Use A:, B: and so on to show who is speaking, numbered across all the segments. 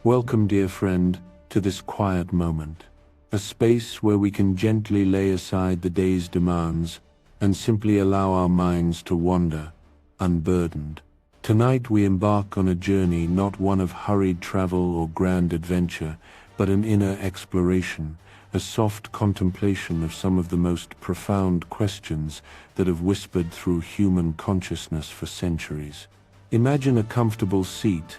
A: Welcome, dear friend, to this quiet moment, a space where we can gently lay aside the day's demands and simply allow our minds to wander, unburdened. Tonight we embark on a journey, not one of hurried travel or grand adventure, but an inner exploration, a soft contemplation of some of the most profound questions that have whispered through human consciousness for centuries. Imagine a comfortable seat,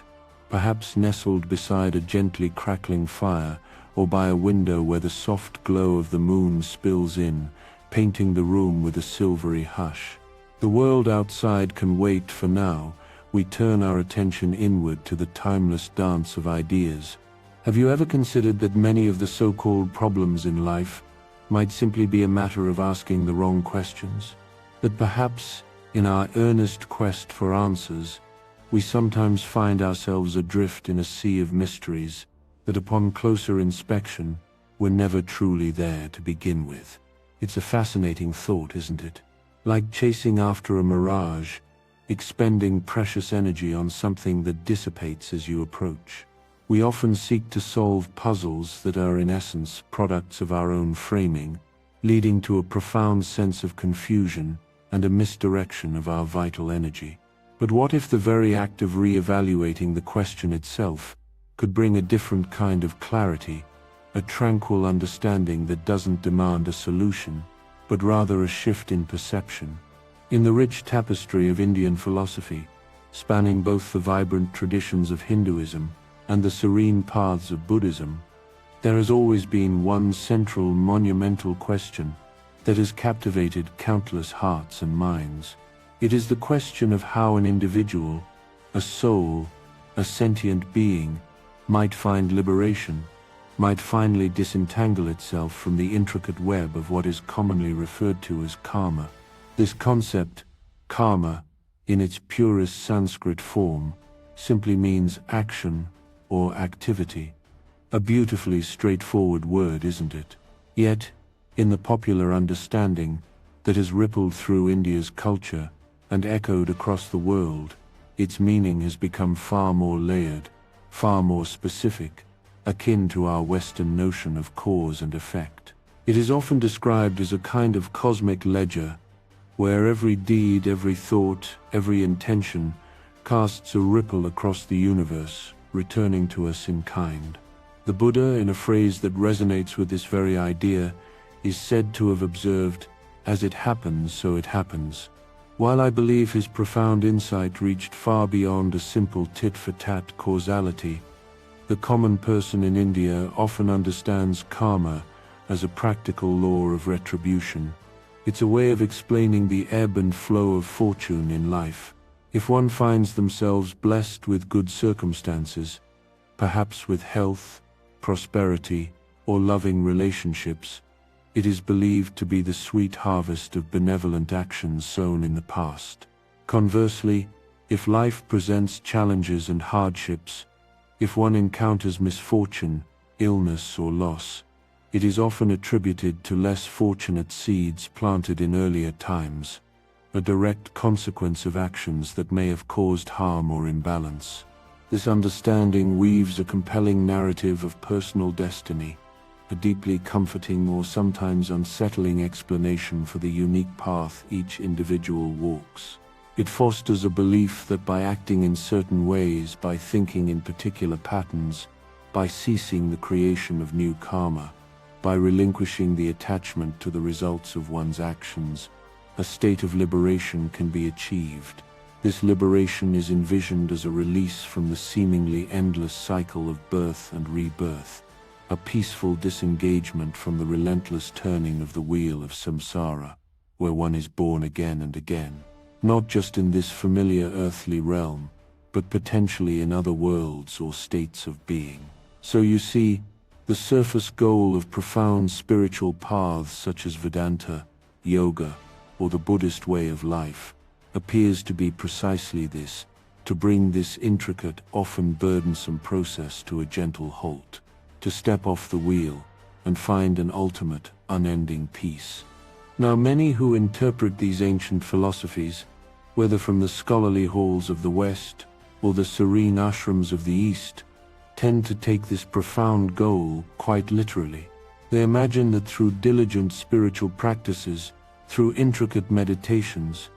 A: perhaps nestled beside a gently crackling fire, or by a window where the soft glow of the moon spills in, painting the room with a silvery hush. The world outside can wait, for now we turn our attention inward to the timeless dance of ideas. Have you ever considered that many of the so-called problems in life might simply be a matter of asking the wrong questions? That perhaps, in our earnest quest for answers, we sometimes find ourselves adrift in a sea of mysteries that upon closer inspection were never truly there to begin with. It's a fascinating thought, isn't it? Like chasing after a mirage, expending precious energy on something that dissipates as you approach. We often seek to solve puzzles that are in essence products of our own framing, leading to a profound sense of confusion and a misdirection of our vital energy. But what if the very act of re-evaluating the question itself could bring a different kind of clarity, a tranquil understanding that doesn't demand a solution, but rather a shift in perception? In the rich tapestry of Indian philosophy, spanning both the vibrant traditions of Hinduism and the serene paths of Buddhism, there has always been one central monumental question that has captivated countless hearts and minds. It is the question of how an individual, a soul, a sentient being, might find liberation, might finally disentangle itself from the intricate web of what is commonly referred to as karma. This concept, karma, in its purest Sanskrit form, simply means action or activity. A beautifully straightforward word, isn't it? Yet, in the popular understanding that has rippled through India's culture and echoed across the world, its meaning has become far more layered, far more specific, akin to our Western notion of cause and effect. It is often described as a kind of cosmic ledger, where every deed, every thought, every intention casts a ripple across the universe, returning to us in kind. The Buddha, in a phrase that resonates with this very idea, is said to have observed, "As it happens, so it happens." While I believe his profound insight reached far beyond a simple tit-for-tat causality, the common person in India often understands karma as a practical law of retribution. It's a way of explaining the ebb and flow of fortune in life. If one finds themselves blessed with good circumstances, perhaps with health, prosperity, or loving relationships, it is believed to be the sweet harvest of benevolent actions sown in the past. Conversely, if life presents challenges and hardships, if one encounters misfortune, illness, or loss, it is often attributed to less fortunate seeds planted in earlier times, a direct consequence of actions that may have caused harm or imbalance. This understanding weaves a compelling narrative of personal destiny, a deeply comforting or sometimes unsettling explanation for the unique path each individual walks. It fosters a belief that by acting in certain ways, by thinking in particular patterns, by ceasing the creation of new karma, by relinquishing the attachment to the results of one's actions, a state of liberation can be achieved. This liberation is envisioned as a release from the seemingly endless cycle of birth and rebirth, a peaceful disengagement from the relentless turning of the wheel of samsara, where one is born again and again, not just in this familiar earthly realm, but potentially in other worlds or states of being. So you see, the surface goal of profound spiritual paths such as Vedanta, yoga, or the Buddhist way of life appears to be precisely this, to bring this intricate, often burdensome process to a gentle halt, to step off the wheel and find an ultimate, unending peace. Now, many who interpret these ancient philosophies, whether from the scholarly halls of the West or the serene ashrams of the East, tend to take this profound goal quite literally. They imagine that through diligent spiritual practices, through intricate meditations,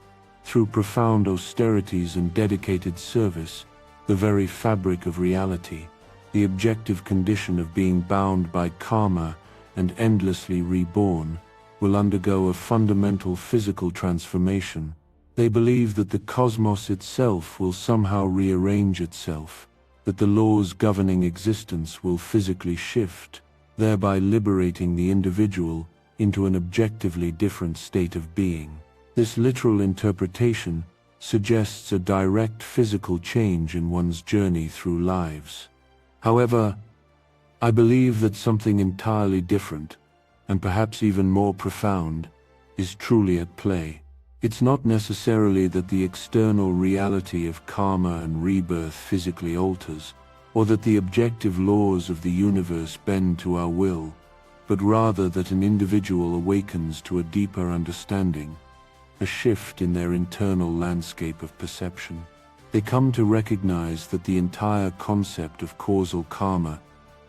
A: through profound austerities and dedicated service, the very fabric of reality, the objective condition of being bound by karma and endlessly reborn, will undergo a fundamental physical transformation. They believe that the cosmos itself will somehow rearrange itself, that the laws governing existence will physically shift, thereby liberating the individual into an objectively different state of being. This literal interpretation suggests a direct physical change in one's journey through lives. However, I believe that something entirely different, and perhaps even more profound, is truly at play. It's not necessarily that the external reality of karma and rebirth physically alters, or that the objective laws of the universe bend to our will, but rather that an individual awakens to a deeper understanding, a shift in their internal landscape of perception. They come to recognize that the entire concept of causal karma,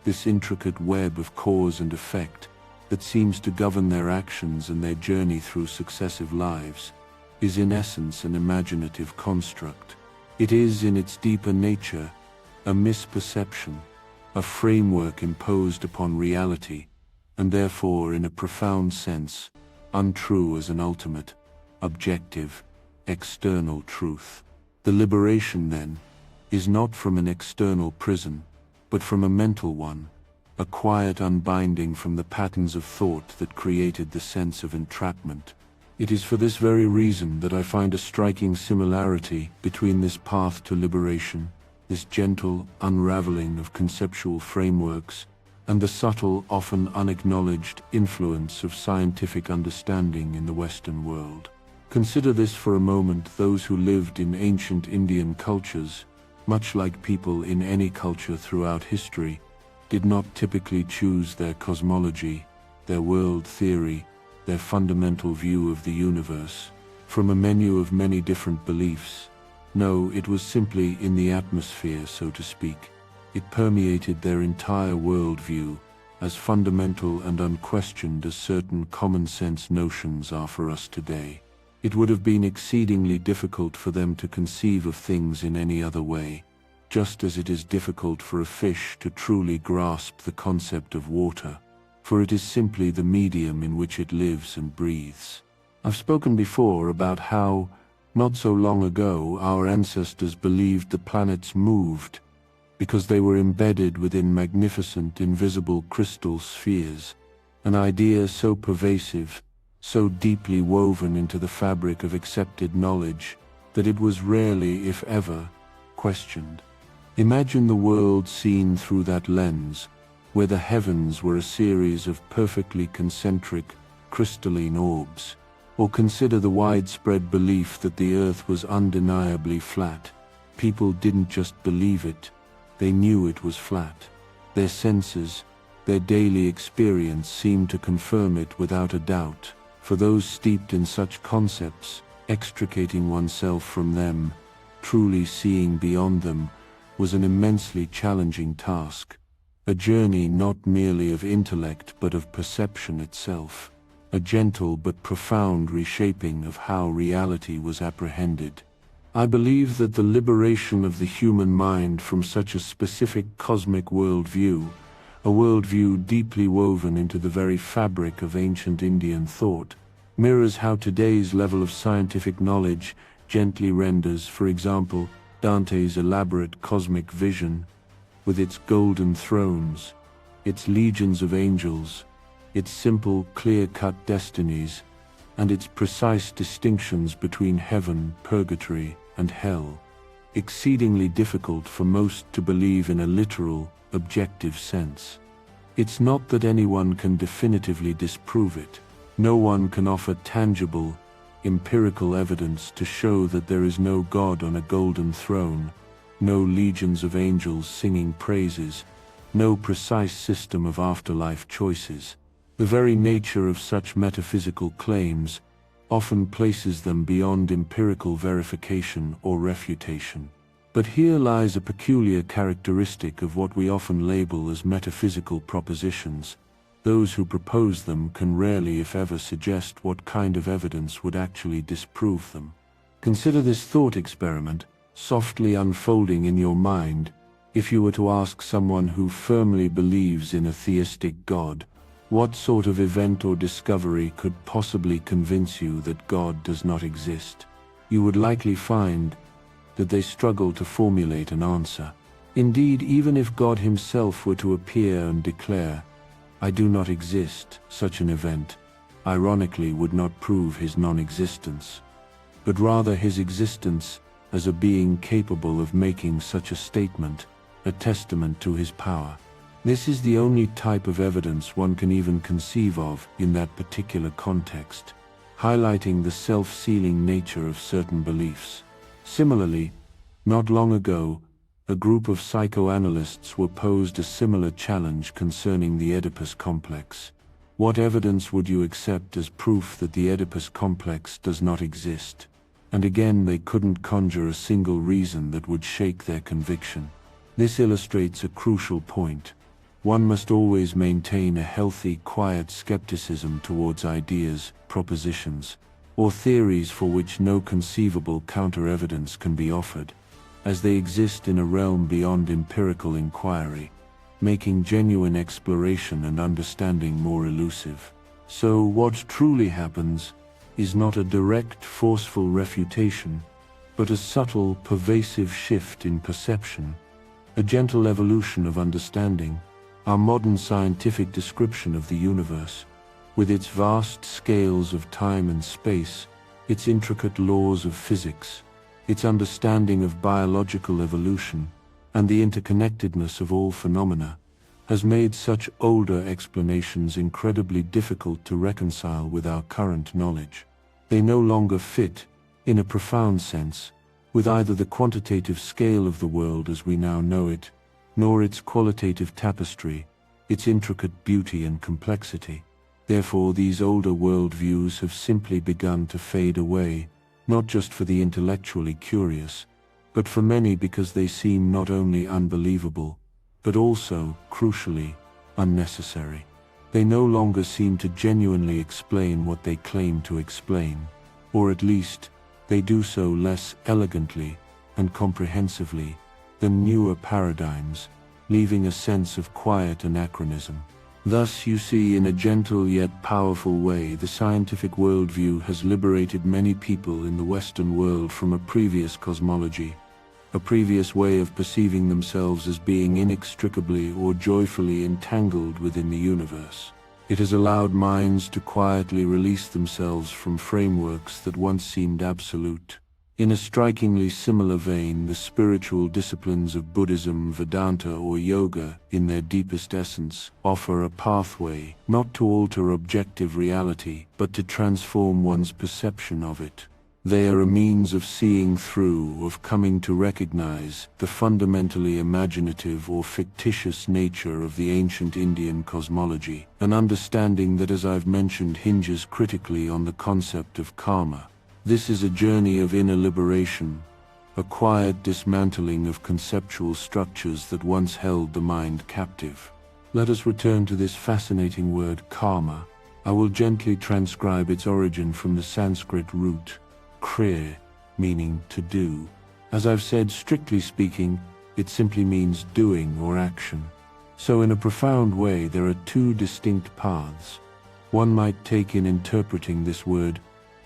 A: this intricate web of cause and effect that seems to govern their actions and their journey through successive lives, is in essence an imaginative construct. It is, in its deeper nature, a misperception, a framework imposed upon reality, and therefore, in a profound sense, untrue as an ultimate, objective, external truth. The liberation, then, is not from an external prison, but from a mental one, a quiet unbinding from the patterns of thought that created the sense of entrapment. It is for this very reason that I find a striking similarity between this path to liberation, this gentle unraveling of conceptual frameworks, and the subtle, often unacknowledged influence of scientific understanding in the Western world. Consider this for a moment: those who lived in ancient Indian cultures, much like people in any culture throughout history, did not typically choose their cosmology, their world theory, their fundamental view of the universe, from a menu of many different beliefs. No, it was simply in the atmosphere, so to speak. It permeated their entire worldview, as fundamental and unquestioned as certain common-sense notions are for us today. It would have been exceedingly difficult for them to conceive of things in any other way, just as it is difficult for a fish to truly grasp the concept of water, for it is simply the medium in which it lives and breathes. I've spoken before about how, not so long ago, our ancestors believed the planets moved because they were embedded within magnificent invisible crystal spheres, an idea so pervasive, so deeply woven into the fabric of accepted knowledge, that it was rarely, if ever, questioned. Imagine the world seen through that lens, where the heavens were a series of perfectly concentric, crystalline orbs. Or consider the widespread belief that the Earth was undeniably flat. People didn't just believe it, they knew it was flat. Their senses, their daily experience seemed to confirm it without a doubt. For those steeped in such concepts, extricating oneself from them, truly seeing beyond them, was an immensely challenging task. A journey not merely of intellect but of perception itself. A gentle but profound reshaping of how reality was apprehended. I believe that the liberation of the human mind from such a specific cosmic worldview, a worldview deeply woven into the very fabric of ancient Indian thought, mirrors how today's level of scientific knowledge gently renders, for example, Dante's elaborate cosmic vision, with its golden thrones, its legions of angels, its simple, clear-cut destinies, and its precise distinctions between heaven, purgatory, and hell, exceedingly difficult for most to believe in a literal, objective sense. It's not that anyone can definitively disprove it. No one can offer tangible, empirical evidence to show that there is no God on a golden throne, no legions of angels singing praises, no precise system of afterlife choices. The very nature of such metaphysical claims often places them beyond empirical verification or refutation. But here lies a peculiar characteristic of what we often label as metaphysical propositions. Those who propose them can rarely, if ever, suggest what kind of evidence would actually disprove them. Consider this thought experiment, softly unfolding in your mind. If you were to ask someone who firmly believes in a theistic God, what sort of event or discovery could possibly convince you that God does not exist, you would likely find that they struggle to formulate an answer. Indeed, even if God himself were to appear and declare, "I do not exist," such an event, ironically, would not prove his non-existence, but rather his existence as a being capable of making such a statement, a testament to his power. This is the only type of evidence one can even conceive of in that particular context, highlighting the self-sealing nature of certain beliefs. Similarly, not long ago, a group of psychoanalysts were posed a similar challenge concerning the Oedipus complex. What evidence would you accept as proof that the Oedipus complex does not exist? And again, they couldn't conjure a single reason that would shake their conviction. This illustrates a crucial point. One must always maintain a healthy, quiet skepticism towards ideas, propositions, or theories for which no conceivable counter-evidence can be offered, as they exist in a realm beyond empirical inquiry, making genuine exploration and understanding more elusive. So what truly happens is not a direct, forceful refutation, but a subtle, pervasive shift in perception, a gentle evolution of understanding. Our modern scientific description of the universe, with its vast scales of time and space, its intricate laws of physics, its understanding of biological evolution, and the interconnectedness of all phenomena, has made such older explanations incredibly difficult to reconcile with our current knowledge. They no longer fit, in a profound sense, with either the quantitative scale of the world as we now know it, nor its qualitative tapestry, its intricate beauty and complexity. Therefore, these older worldviews have simply begun to fade away, not just for the intellectually curious, but for many because they seem not only unbelievable, but also, crucially, unnecessary. They no longer seem to genuinely explain what they claim to explain, or at least, they do so less elegantly and comprehensively than newer paradigms, leaving a sense of quiet anachronism. Thus, you see, in a gentle yet powerful way, the scientific worldview has liberated many people in the Western world from a previous cosmology, a previous way of perceiving themselves as being inextricably or joyfully entangled within the universe. It has allowed minds to quietly release themselves from frameworks that once seemed absolute. In a strikingly similar vein, the spiritual disciplines of Buddhism, Vedanta, or yoga, in their deepest essence, offer a pathway not to alter objective reality, but to transform one's perception of it. They are a means of seeing through, of coming to recognize the fundamentally imaginative or fictitious nature of the ancient Indian cosmology, an understanding that, as I've mentioned, hinges critically on the concept of karma. This is a journey of inner liberation, a quiet dismantling of conceptual structures that once held the mind captive. Let us return to this fascinating word karma. I will gently transcribe its origin from the Sanskrit root kriya, meaning to do. As I've said, strictly speaking, it simply means doing or action. So in a profound way, there are two distinct paths one might take in interpreting this word.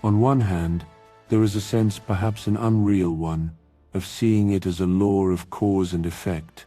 A: On one hand, there is a sense, perhaps an unreal one, of seeing it as a law of cause and effect,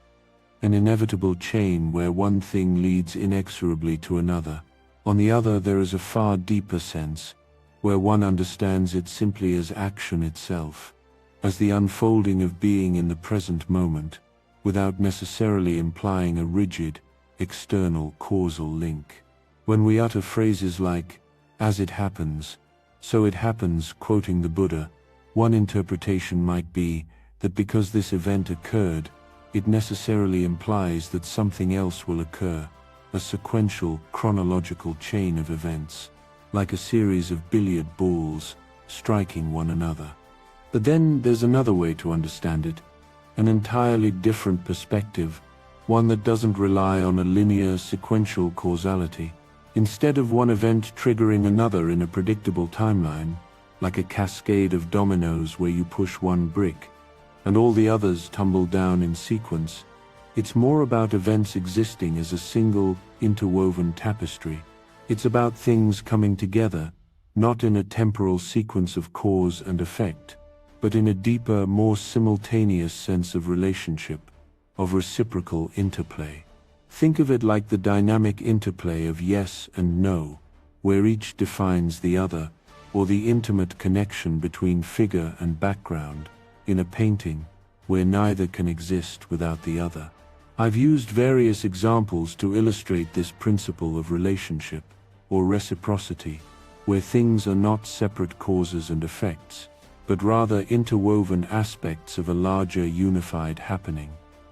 A: an inevitable chain where one thing leads inexorably to another. On the other, there is a far deeper sense, where one understands it simply as action itself, as the unfolding of being in the present moment, without necessarily implying a rigid, external causal link. When we utter phrases like, "as it happens, so it happens," quoting the Buddha, one interpretation might be that because this event occurred, it necessarily implies that something else will occur, a sequential, chronological chain of events, like a series of billiard balls striking one another. But then there's another way to understand it, an entirely different perspective, one that doesn't rely on a linear, sequential causality. Instead of one event triggering another in a predictable timeline, like a cascade of dominoes where you push one brick, and all the others tumble down in sequence, it's more about events existing as a single, interwoven tapestry. It's about things coming together, not in a temporal sequence of cause and effect, but in a deeper, more simultaneous sense of relationship, of reciprocal interplay. Think of it like the dynamic interplay of yes and no, where each defines the other, or the intimate connection between figure and background, in a painting, where neither can exist without the other. I've used various examples to illustrate this principle of relationship, or reciprocity, where things are not separate causes and effects, but rather interwoven aspects of a larger unified happening.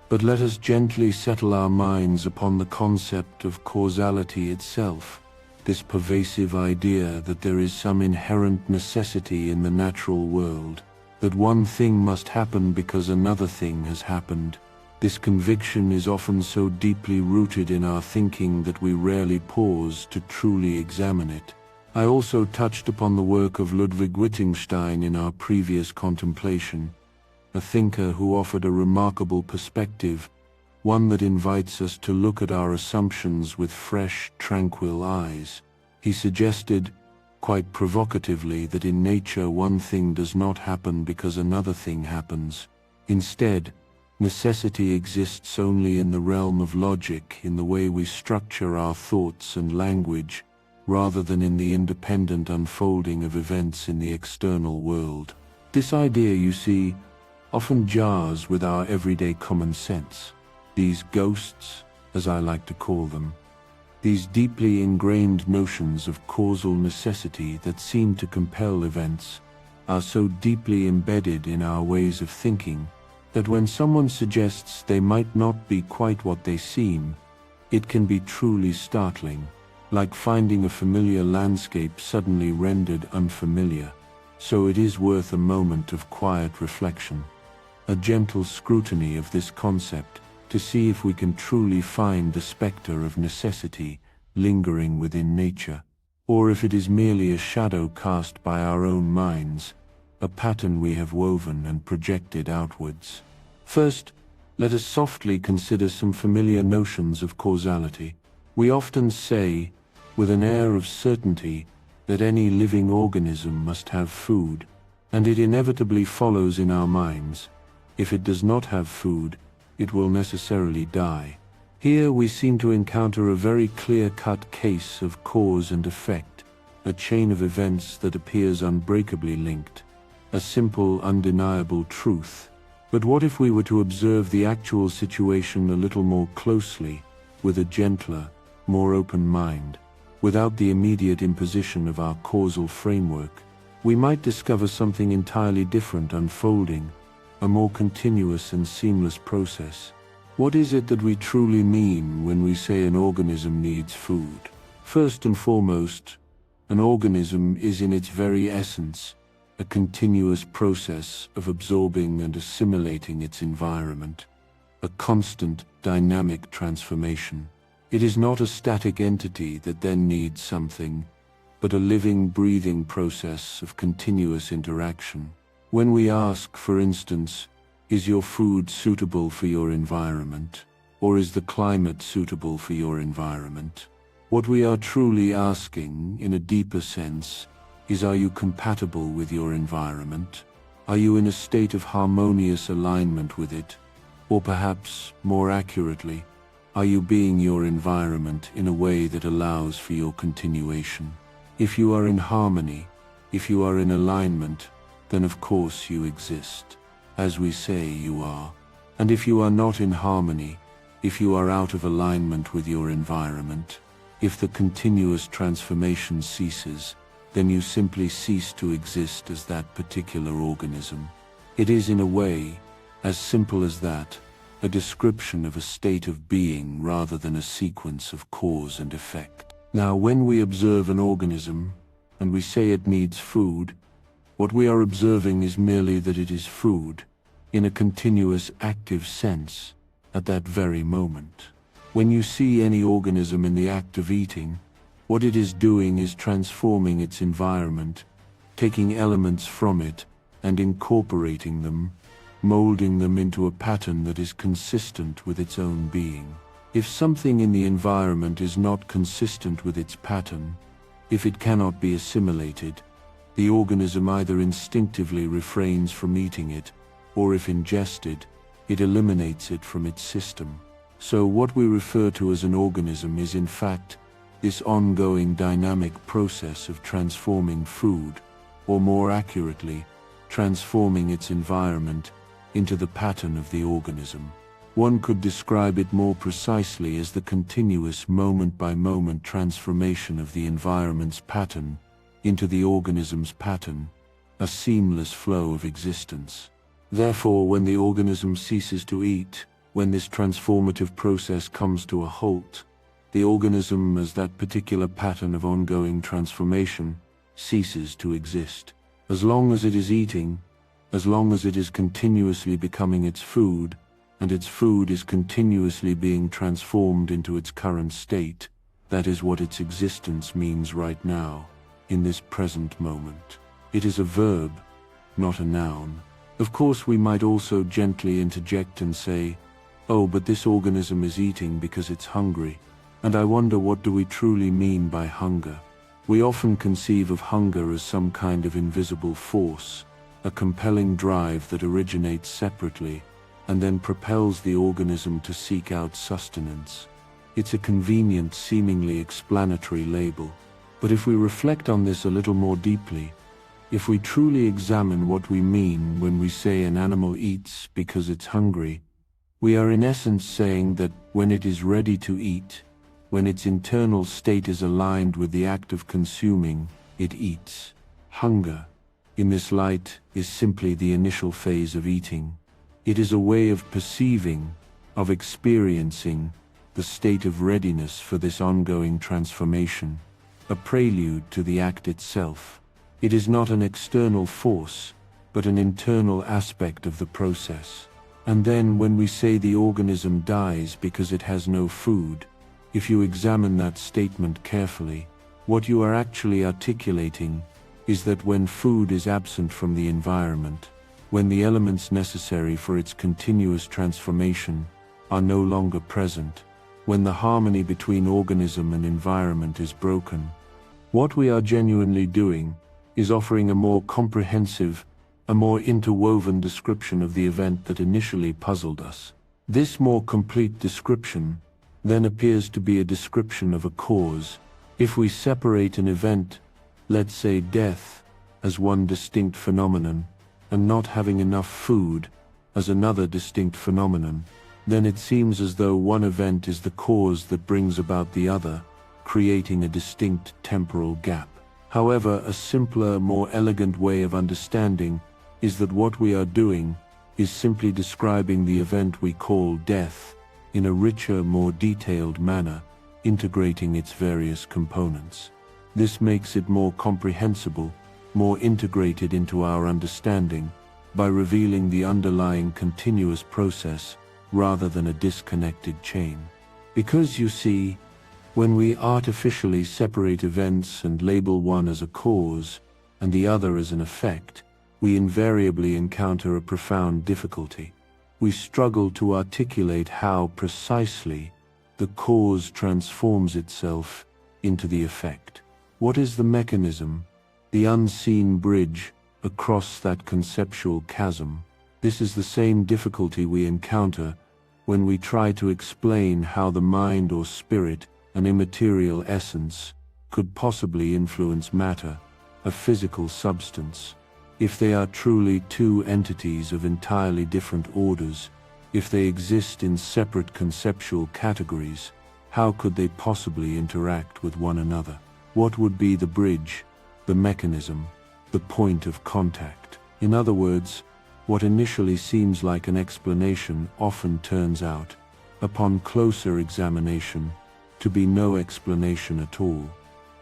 A: But let us gently settle our minds upon the concept of causality itself, this pervasive idea that there is some inherent necessity in the natural world, that one thing must happen because another thing has happened. This conviction is often so deeply rooted in our thinking that we rarely pause to truly examine it. I also touched upon the work of Ludwig Wittgenstein in our previous contemplation, a thinker who offered a remarkable perspective, one that invites us to look at our assumptions with fresh, tranquil eyes. He suggested, quite provocatively, that in nature one thing does not happen because another thing happens. Instead, necessity exists only in the realm of logic, in the way we structure our thoughts and language, rather than in the independent unfolding of events in the external world. This idea, you see, often jars with our everyday common sense. These ghosts, as I like to call them, these deeply ingrained notions of causal necessity that seem to compel events, are so deeply embedded in our ways of thinking that when someone suggests they might not be quite what they seem, it can be truly startling, like finding a familiar landscape suddenly rendered unfamiliar. So it is worth a moment of quiet reflection, a gentle scrutiny of this concept, to see if we can truly find the specter of necessity lingering within nature, or if it is merely a shadow cast by our own minds, a pattern we have woven and projected outwards. First, let us softly consider some familiar notions of causality. We often say, with an air of certainty, that any living organism must have food, and it inevitably follows in our minds, if it does not have food, it will necessarily die. Here we seem to encounter a very clear-cut case of cause and effect, a chain of events that appears unbreakably linked, a simple, undeniable truth. But what if we were to observe the actual situation a little more closely, with a gentler, more open mind, without the immediate imposition of our causal framework? We might discover something entirely different unfolding, a more continuous and seamless process. What is it that we truly mean when we say an organism needs food? First and foremost, an organism is in its very essence a continuous process of absorbing and assimilating its environment, a constant, dynamic transformation. It is not a static entity that then needs something, but a living, breathing process of continuous interaction. When we ask, for instance, is your food suitable for your environment, or is the climate suitable for your environment? What we are truly asking, in a deeper sense, is, are you compatible with your environment? Are you in a state of harmonious alignment with it? Or perhaps, more accurately, are you being your environment in a way that allows for your continuation? If you are in harmony, if you are in alignment, then of course you exist, as we say you are. And if you are not in harmony, if you are out of alignment with your environment, if the continuous transformation ceases, then you simply cease to exist as that particular organism. It is, in a way, as simple as that, a description of a state of being rather than a sequence of cause and effect. Now, when we observe an organism, and we say it needs food, what we are observing is merely that it is food, in a continuous active sense, at that very moment. When you see any organism in the act of eating, what it is doing is transforming its environment, taking elements from it and incorporating them, molding them into a pattern that is consistent with its own being. If something in the environment is not consistent with its pattern, if it cannot be assimilated, the organism either instinctively refrains from eating it, or if ingested, it eliminates it from its system. So what we refer to as an organism is in fact this ongoing dynamic process of transforming food, or more accurately, transforming its environment into the pattern of the organism. One could describe it more precisely as the continuous moment-by-moment transformation of the environment's pattern into the organism's pattern, a seamless flow of existence. Therefore, when the organism ceases to eat, when this transformative process comes to a halt, the organism as that particular pattern of ongoing transformation ceases to exist. As long as it is eating, as long as it is continuously becoming its food, and its food is continuously being transformed into its current state, that is what its existence means right now, in this present moment. It is a verb, not a noun. Of course, we might also gently interject and say, oh, but this organism is eating because it's hungry. And I wonder, what do we truly mean by hunger? We often conceive of hunger as some kind of invisible force, a compelling drive that originates separately and then propels the organism to seek out sustenance. It's a convenient, seemingly explanatory label. But if we reflect on this a little more deeply, if we truly examine what we mean when we say an animal eats because it's hungry, we are in essence saying that when it is ready to eat, when its internal state is aligned with the act of consuming, it eats. Hunger, in this light, is simply the initial phase of eating. It is a way of perceiving, of experiencing, the state of readiness for this ongoing transformation, a prelude to the act itself. It is not an external force, but an internal aspect of the process. And then when we say the organism dies because it has no food, if you examine that statement carefully, what you are actually articulating is that when food is absent from the environment, when the elements necessary for its continuous transformation are no longer present, when the harmony between organism and environment is broken, what we are genuinely doing is offering a more comprehensive, a more interwoven description of the event that initially puzzled us. This more complete description then appears to be a description of a cause. If we separate an event, let's say death, as one distinct phenomenon, and not having enough food as another distinct phenomenon, then it seems as though one event is the cause that brings about the other, creating a distinct temporal gap. However, a simpler, more elegant way of understanding is that what we are doing is simply describing the event we call death in a richer, more detailed manner, integrating its various components. This makes it more comprehensible, more integrated into our understanding, by revealing the underlying continuous process rather than a disconnected chain. Because you see, when we artificially separate events and label one as a cause and the other as an effect, we invariably encounter a profound difficulty. We struggle to articulate how precisely the cause transforms itself into the effect. What is the mechanism, the unseen bridge across that conceptual chasm? This is the same difficulty we encounter when we try to explain how the mind or spirit, an immaterial essence, could possibly influence matter, a physical substance. If they are truly two entities of entirely different orders, if they exist in separate conceptual categories, how could they possibly interact with one another? What would be the bridge, the mechanism, the point of contact? In other words, what initially seems like an explanation often turns out, upon closer examination, to be no explanation at all,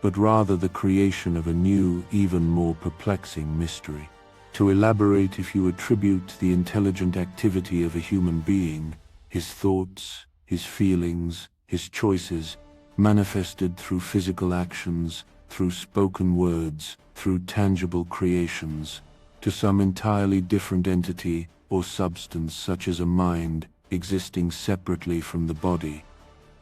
A: but rather the creation of a new, even more perplexing mystery. To elaborate, if you attribute the intelligent activity of a human being, his thoughts, his feelings, his choices, manifested through physical actions, through spoken words, through tangible creations, to some entirely different entity or substance such as a mind existing separately from the body,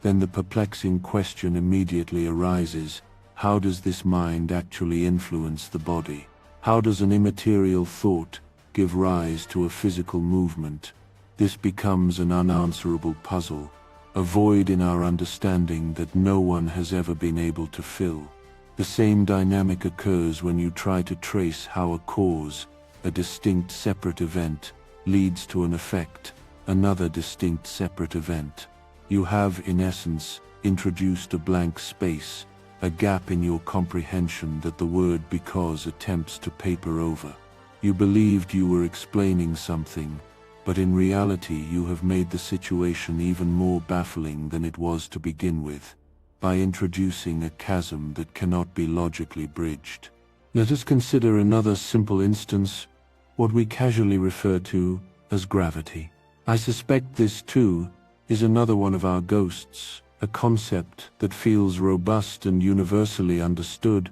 A: then the perplexing question immediately arises: how does this mind actually influence the body? How does an immaterial thought give rise to a physical movement? This becomes an unanswerable puzzle, a void in our understanding that no one has ever been able to fill. The same dynamic occurs when you try to trace how a cause, a distinct separate event, leads to an effect, another distinct separate event. You have, in essence, introduced a blank space, a gap in your comprehension that the word because attempts to paper over. You believed you were explaining something, but in reality you have made the situation even more baffling than it was to begin with, by introducing a chasm that cannot be logically bridged. Let us consider another simple instance, what we casually refer to as gravity. I suspect this, too, is another one of our ghosts, a concept that feels robust and universally understood,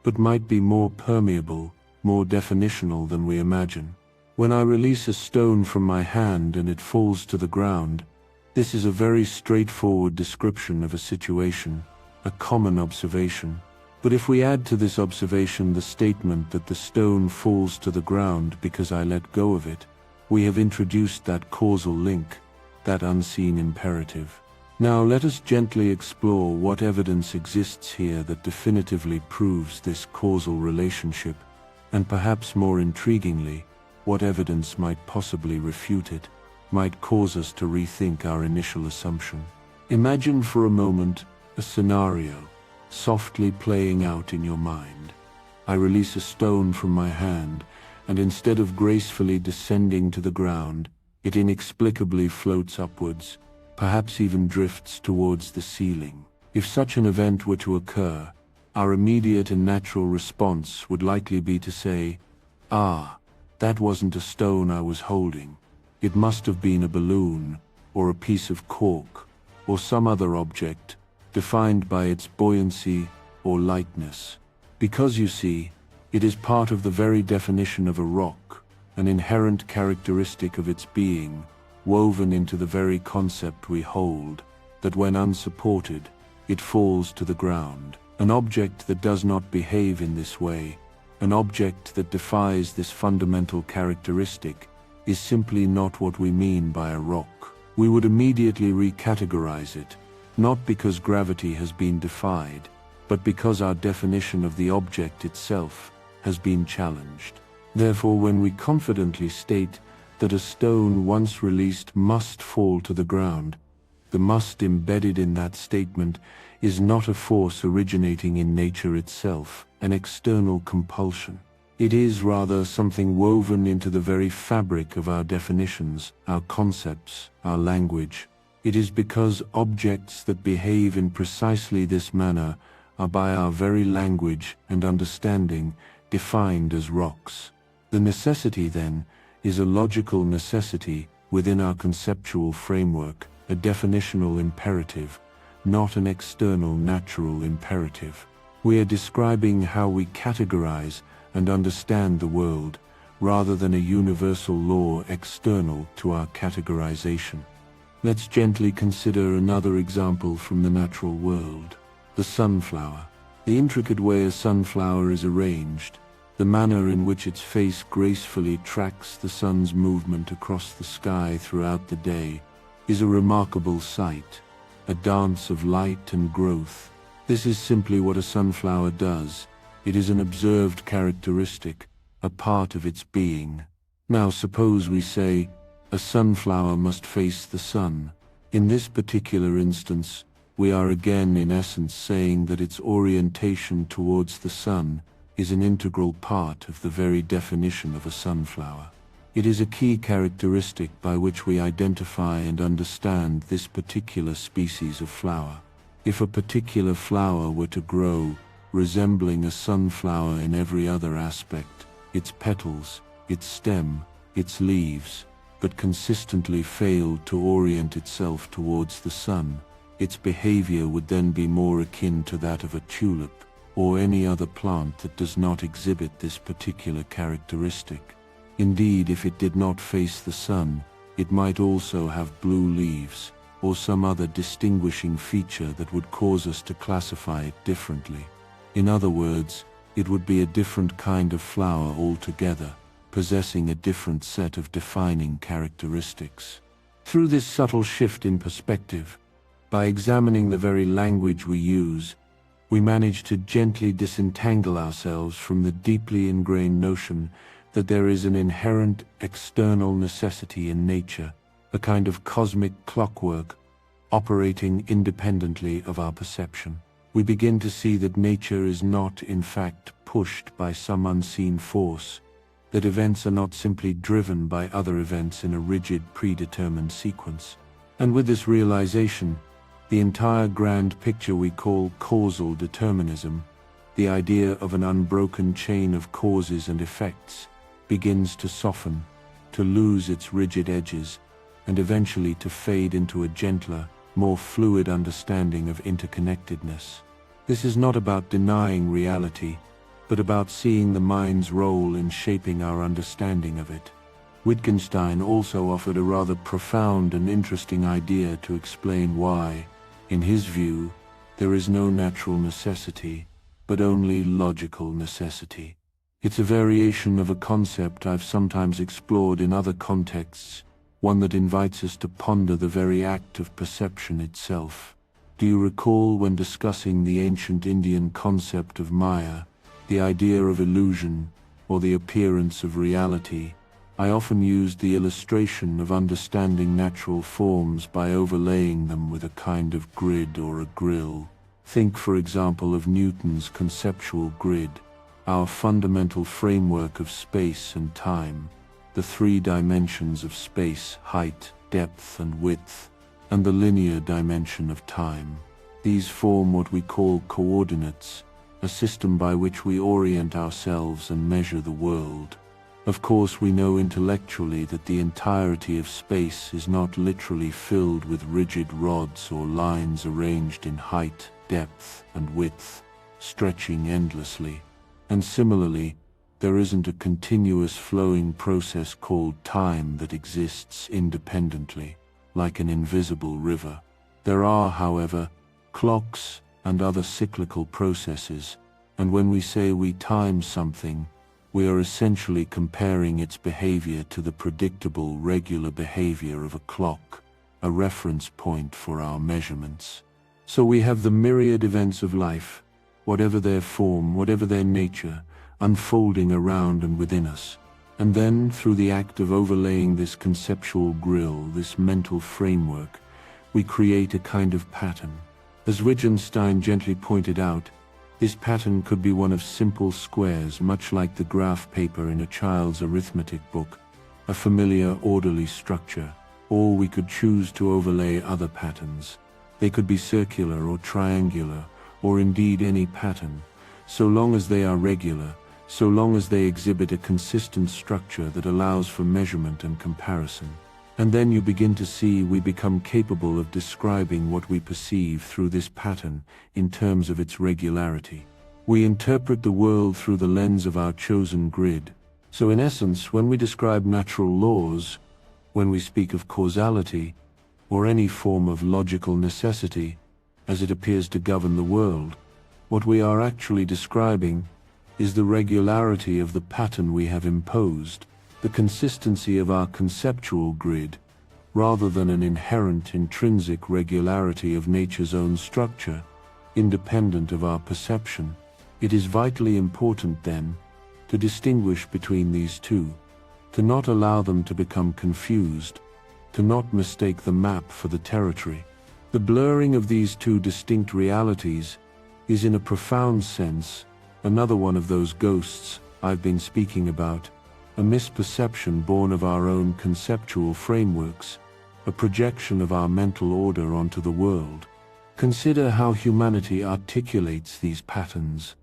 A: but might be more permeable, more definitional than we imagine. When I release a stone from my hand and it falls to the ground, this is a very straightforward description of a situation, a common observation. But if we add to this observation the statement that the stone falls to the ground because I let go of it, we have introduced that causal link, that unseen imperative. Now let us gently explore what evidence exists here that definitively proves this causal relationship, and perhaps more intriguingly, what evidence might possibly refute it, might cause us to rethink our initial assumption. Imagine for a moment a scenario softly playing out in your mind. I release a stone from my hand, and instead of gracefully descending to the ground, it inexplicably floats upwards, perhaps even drifts towards the ceiling. If such an event were to occur, our immediate and natural response would likely be to say, "Ah, that wasn't a stone I was holding. It must have been a balloon, or a piece of cork, or some other object, defined by its buoyancy or lightness." Because, you see, it is part of the very definition of a rock, an inherent characteristic of its being, woven into the very concept we hold, that when unsupported, it falls to the ground. An object that does not behave in this way, an object that defies this fundamental characteristic, is simply not what we mean by a rock. We would immediately recategorize it, not because gravity has been defied, but because our definition of the object itself has been challenged. Therefore, when we confidently state that a stone once released must fall to the ground, the must embedded in that statement is not a force originating in nature itself, an external compulsion. It is rather something woven into the very fabric of our definitions, our concepts, our language. It is because objects that behave in precisely this manner are by our very language and understanding defined as rocks. The necessity, then, is a logical necessity within our conceptual framework, a definitional imperative, not an external natural imperative. We are describing how we categorize and understand the world, rather than a universal law external to our categorization. Let's gently consider another example from the natural world. The sunflower. The intricate way a sunflower is arranged, the manner in which its face gracefully tracks the sun's movement across the sky throughout the day, is a remarkable sight, a dance of light and growth. This is simply what a sunflower does. It is an observed characteristic, a part of its being. Now suppose we say, a sunflower must face the sun. In this particular instance, we are again in essence saying that its orientation towards the sun is an integral part of the very definition of a sunflower. It is a key characteristic by which we identify and understand this particular species of flower. If a particular flower were to grow, resembling a sunflower in every other aspect, its petals, its stem, its leaves, but consistently failed to orient itself towards the sun, its behavior would then be more akin to that of a tulip, or any other plant that does not exhibit this particular characteristic. Indeed, if it did not face the sun, it might also have blue leaves, or some other distinguishing feature that would cause us to classify it differently. In other words, it would be a different kind of flower altogether, possessing a different set of defining characteristics. Through this subtle shift in perspective, by examining the very language we use, we manage to gently disentangle ourselves from the deeply ingrained notion that there is an inherent external necessity in nature, a kind of cosmic clockwork operating independently of our perception. We begin to see that nature is not, in fact, pushed by some unseen force, that events are not simply driven by other events in a rigid, predetermined sequence. And with this realization, the entire grand picture we call causal determinism, the idea of an unbroken chain of causes and effects, begins to soften, to lose its rigid edges, and eventually to fade into a gentler, more fluid understanding of interconnectedness. This is not about denying reality, but about seeing the mind's role in shaping our understanding of it. Wittgenstein also offered a rather profound and interesting idea to explain why, in his view, there is no natural necessity, but only logical necessity. It's a variation of a concept I've sometimes explored in other contexts, one that invites us to ponder the very act of perception itself. Do you recall when discussing the ancient Indian concept of Maya, the idea of illusion, or the appearance of reality, I often used the illustration of understanding natural forms by overlaying them with a kind of grid or a grill. Think, for example, of Newton's conceptual grid, our fundamental framework of space and time, the three dimensions of space, height, depth, and width, and the linear dimension of time. These form what we call coordinates, a system by which we orient ourselves and measure the world. Of course, we know intellectually that the entirety of space is not literally filled with rigid rods or lines arranged in height, depth, and width, stretching endlessly. And similarly, there isn't a continuous flowing process called time that exists independently, like an invisible river. There are, however, clocks and other cyclical processes, and when we say we time something, we are essentially comparing its behavior to the predictable, regular behavior of a clock, a reference point for our measurements. So we have the myriad events of life, whatever their form, whatever their nature, unfolding around and within us. And then, through the act of overlaying this conceptual grill, this mental framework, we create a kind of pattern. As Wittgenstein gently pointed out, this pattern could be one of simple squares, much like the graph paper in a child's arithmetic book, a familiar, orderly structure, or we could choose to overlay other patterns. They could be circular or triangular, or indeed any pattern, so long as they are regular, so long as they exhibit a consistent structure that allows for measurement and comparison. And then you begin to see we become capable of describing what we perceive through this pattern in terms of its regularity. We interpret the world through the lens of our chosen grid. So in essence, when we describe natural laws, when we speak of causality, or any form of logical necessity, as it appears to govern the world, what we are actually describing is the regularity of the pattern we have imposed, the consistency of our conceptual grid, rather than an inherent intrinsic regularity of nature's own structure, independent of our perception. It is vitally important, then, to distinguish between these two, to not allow them to become confused, to not mistake the map for the territory. The blurring of these two distinct realities is, in a profound sense, another one of those ghosts I've been speaking about, a misperception born of our own conceptual frameworks, a projection of our mental order onto the world. Consider how humanity articulates these patterns.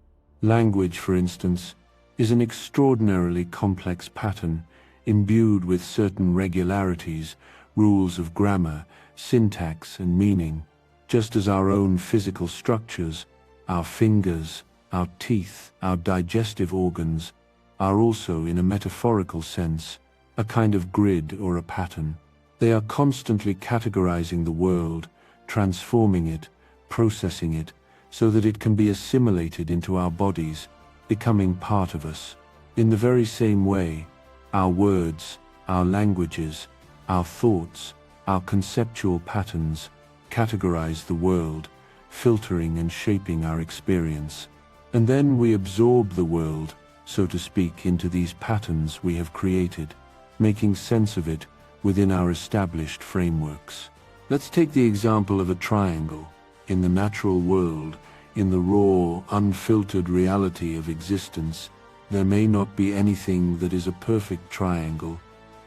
A: Language, for instance, is an extraordinarily complex pattern, imbued with certain regularities, rules of grammar, syntax, and meaning, just as our own physical structures, our fingers, our teeth, our digestive organs, are also, in a metaphorical sense, a kind of grid or a pattern. They are constantly categorizing the world, transforming it, processing it, so that it can be assimilated into our bodies, becoming part of us. In the very same way, our words, our languages, our thoughts, our conceptual patterns categorize the world, filtering and shaping our experience. And then we absorb the world, so to speak, into these patterns we have created, making sense of it within our established frameworks. Let's take the example of a triangle. In the natural world, in the raw, unfiltered reality of existence, there may not be anything that is a perfect triangle,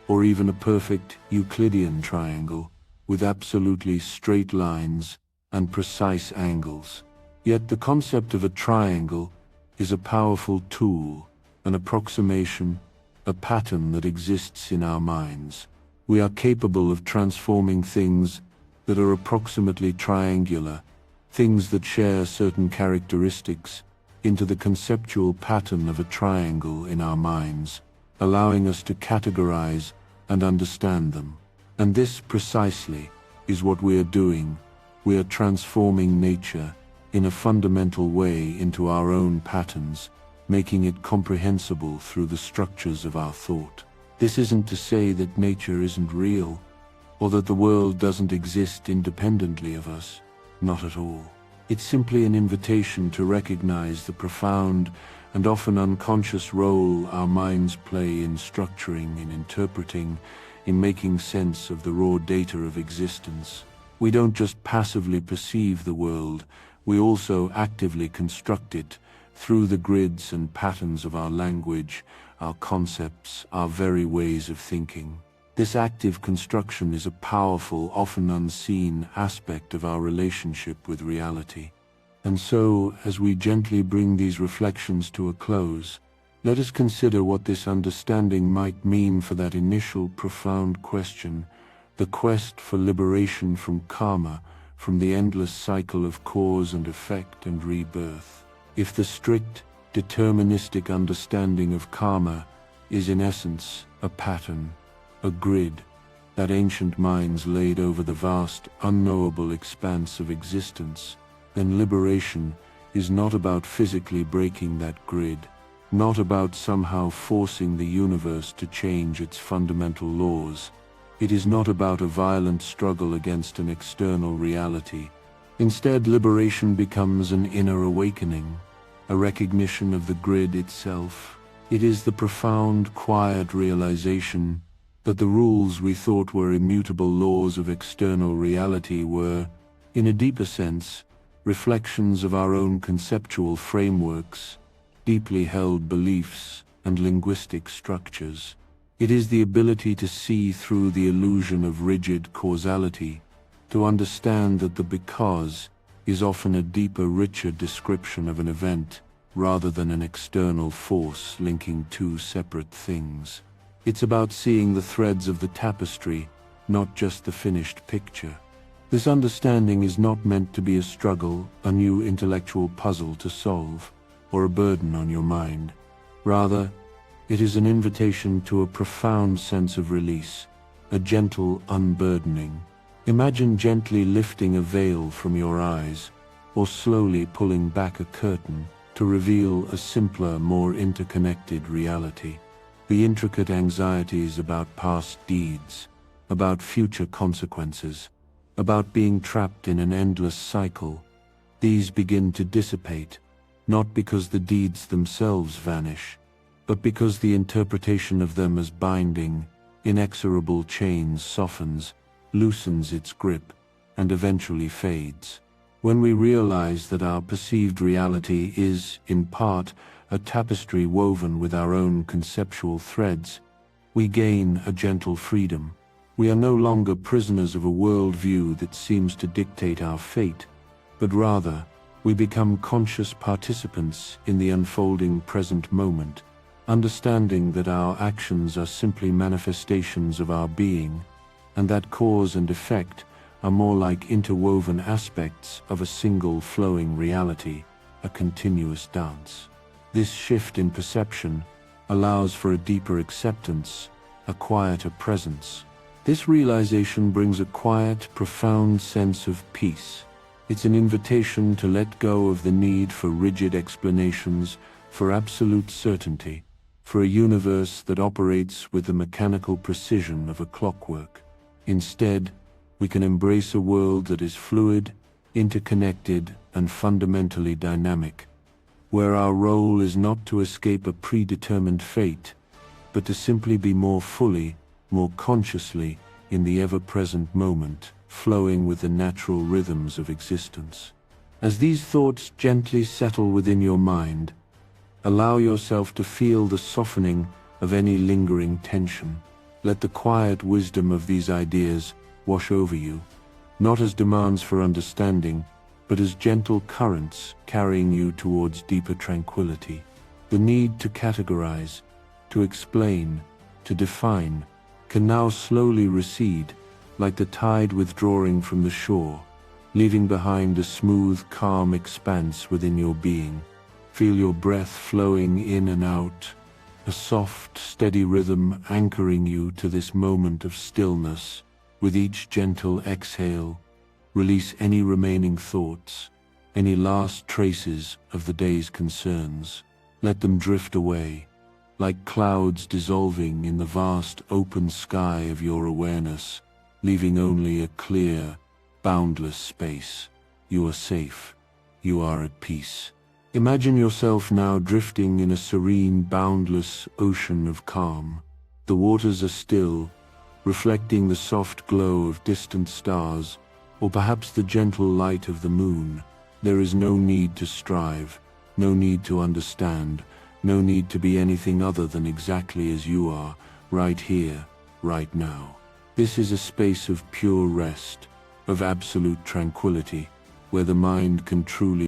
A: or even a perfect Euclidean triangle, with absolutely straight lines and precise angles. Yet the concept of a triangle is a powerful tool, an approximation, a pattern that exists in our minds. We are capable of transforming things that are approximately triangular, things that share certain characteristics, into the conceptual pattern of a triangle in our minds, allowing us to categorize and understand them. And this precisely is what we are doing. We are transforming nature in a fundamental way into our own patterns, making it comprehensible through the structures of our thought. This isn't to say that nature isn't real, or that the world doesn't exist independently of us. Not at all. It's simply an invitation to recognize the profound and often unconscious role our minds play in structuring, in interpreting, in making sense of the raw data of existence. We don't just passively perceive the world, we also actively construct it through the grids and patterns of our language, our concepts, our very ways of thinking. This active construction is a powerful, often unseen aspect of our relationship with reality. And so, as we gently bring these reflections to a close, let us consider what this understanding might mean for that initial profound question, the quest for liberation from karma, from the endless cycle of cause and effect and rebirth. If the strict, deterministic understanding of karma is in essence a pattern, a grid that ancient minds laid over the vast, unknowable expanse of existence, then liberation is not about physically breaking that grid, not about somehow forcing the universe to change its fundamental laws. It is not about a violent struggle against an external reality. Instead, liberation becomes an inner awakening, a recognition of the grid itself. It is the profound, quiet realization that the rules we thought were immutable laws of external reality were, in a deeper sense, reflections of our own conceptual frameworks, deeply held beliefs, and linguistic structures. It is the ability to see through the illusion of rigid causality, to understand that the because is often a deeper, richer description of an event, rather than an external force linking two separate things. It's about seeing the threads of the tapestry, not just the finished picture. This understanding is not meant to be a struggle, a new intellectual puzzle to solve, or a burden on your mind. Rather, it is an invitation to a profound sense of release, a gentle unburdening. Imagine gently lifting a veil from your eyes, or slowly pulling back a curtain to reveal a simpler, more interconnected reality. The intricate anxieties about past deeds, about future consequences, about being trapped in an endless cycle, these begin to dissipate, not because the deeds themselves vanish, but because the interpretation of them as binding, inexorable chains softens, loosens its grip, and eventually fades. When we realize that our perceived reality is, in part, a tapestry woven with our own conceptual threads, we gain a gentle freedom. We are no longer prisoners of a worldview that seems to dictate our fate, but rather, we become conscious participants in the unfolding present moment, understanding that our actions are simply manifestations of our being, and that cause and effect are more like interwoven aspects of a single flowing reality, a continuous dance. This shift in perception allows for a deeper acceptance, a quieter presence. This realization brings a quiet, profound sense of peace. It's an invitation to let go of the need for rigid explanations, for absolute certainty, for a universe that operates with the mechanical precision of a clockwork. Instead, we can embrace a world that is fluid, interconnected, and fundamentally dynamic, where our role is not to escape a predetermined fate, but to simply be more fully, more consciously, in the ever-present moment, flowing with the natural rhythms of existence. As these thoughts gently settle within your mind, allow yourself to feel the softening of any lingering tension. Let the quiet wisdom of these ideas wash over you, not as demands for understanding, but as gentle currents carrying you towards deeper tranquility. The need to categorize, to explain, to define, can now slowly recede, like the tide withdrawing from the shore, leaving behind a smooth, calm expanse within your being. Feel your breath flowing in and out, a soft, steady rhythm anchoring you to this moment of stillness. With each gentle exhale, release any remaining thoughts, any last traces of the day's concerns. Let them drift away, like clouds dissolving in the vast open sky of your awareness, leaving only a clear, boundless space. You are safe. You are at peace. Imagine yourself now drifting in a serene, boundless ocean of calm. The waters are still, reflecting the soft glow of distant stars, or perhaps the gentle light of the moon. There is no need to strive, no need to understand, no need to be anything other than exactly as you are, right here, right now. This is a space of pure rest, of absolute tranquility, where the mind can truly